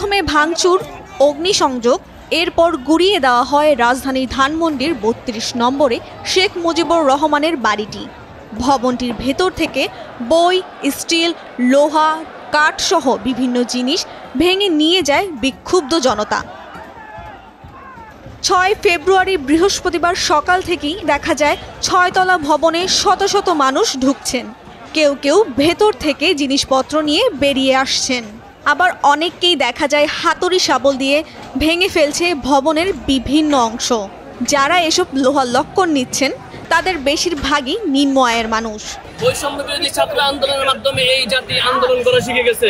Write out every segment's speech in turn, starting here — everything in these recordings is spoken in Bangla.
প্রথমে ভাঙচুর, অগ্নিসংযোগ, এরপর গুড়িয়ে দেওয়া হয় রাজধানীর ধানমন্ডির ৩২ নম্বরে শেখ মুজিবুর রহমানের বাড়িটি। ভবনটির ভেতর থেকে বই, স্টিল, লোহা, কাঠসহ বিভিন্ন জিনিস ভেঙে নিয়ে যায় বিক্ষুব্ধ জনতা। ৬ ফেব্রুয়ারি বৃহস্পতিবার সকাল থেকেই দেখা যায় ৬ তলা ভবনে শত শত মানুষ ঢুকছেন। কেউ কেউ ভেতর থেকে জিনিসপত্র নিয়ে বেরিয়ে আসছেন, আবার অনেককেই দেখা যায় হাতুড়ি শাবল দিয়ে ভেঙে ফেলছে ভবনের বিভিন্ন অংশ। যারা এসব লোহা লক্কর নিচ্ছেন তাদের বেশিরভাগই নিম্ন আয়ের মানুষ। বৈষম্যবিরোধী ছাত্র আন্দোলনের মাধ্যমে এই জাতি আন্দোলন করা শিখে গেছে।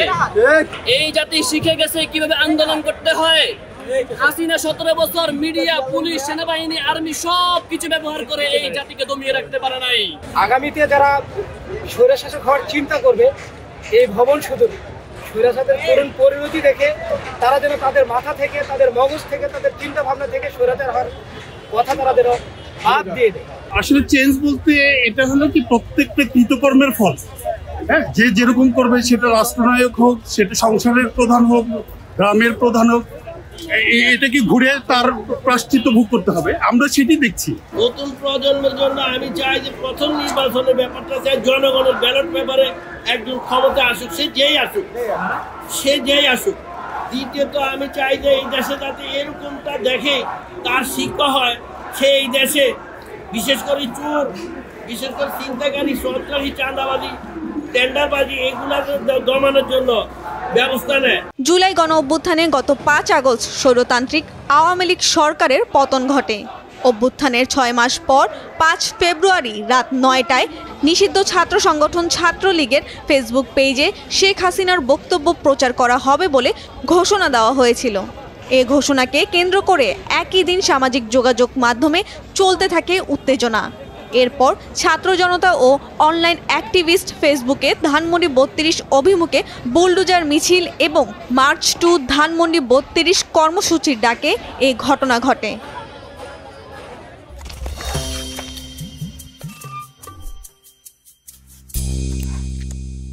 এই জাতি শিখে গেছে কিভাবে আন্দোলন করতে হয়। হাসিনা ১৭ বছর মিডিয়া, পুলিশ, সেনাবাহিনী, আর্মি সব কিছু ব্যবহার করে এই জাতিকে দমিয়ে রাখতে পারে নাই। আগামীতে যারা স্বৈরশাসক হওয়ার চিন্তা করবে, এই ভবন শুধু স্বৈরাচারের করুণ পরিণতি দেখে তারা যেন তাদের মাথা থেকে, তাদের মগজ থেকে, তাদের চিন্তা ভাবনা থেকে স্বৈরাচার হওয়ার কথা তারা যেন বাদ দিয়ে দেয়। আসলে চেঞ্জ বলতে এটা হলো কি প্রত্যেকটা কৃতকর্মের ফল। হ্যাঁ, যে যেরকম করবে, সেটা রাষ্ট্রনায়ক হোক, সেটা সংসারের প্রধান হোক, গ্রামের প্রধান হোক, এটাকে ঘুরে তার প্রায়শ্চিত্ত ভোগ করতে হবে। আমরা সেটি দেখছি। নতুন প্রজন্মের জন্য আমি চাই যে প্রথম নির্বাচনের ব্যাপারটা চাই জনগণের ব্যালট পেপারে একজন ক্ষমতা আসুক, সে যেই আসুক। দ্বিতীয়ত আমি চাই যে এই দেশে যাতে এরকমটা দেখে তার শিক্ষা হয়, সে এই দেশে বিশেষ করে চোর, বিশেষ করে চিন্তাকারী, সরকারি চাঁদাবাজি, টেন্ডারবাজি এগুলাকে দমানোর জন্য ব্যবস্থা নেয়। জুলাই গণ অভ্যুত্থানে গত ৫ আগস্ট স্বৈরতান্ত্রিক আওয়ামী লীগ সরকারের পতন ঘটে। অভ্যুত্থানের ৬ মাস পর ৫ ফেব্রুয়ারি রাত ৯টায় নিষিদ্ধ ছাত্র সংগঠন ছাত্রলীগের ফেসবুক পেজে শেখ হাসিনার বক্তব্য প্রচার করা হবে বলে ঘোষণা দেওয়া হয়েছিল। এ ঘোষণাকে কেন্দ্র করে একই দিন সামাজিক যোগাযোগ মাধ্যমে চলতে থাকে উত্তেজনা। এরপর ছাত্র জনতা ও অনলাইন অ্যাক্টিভিস্ট ফেসবুকে ধানমন্ডি ৩২ অভিমুখে বুলডোজার মিছিল এবং মার্চ টু ধানমন্ডি ৩২ কর্মসূচির ডাকে এই ঘটনা ঘটে।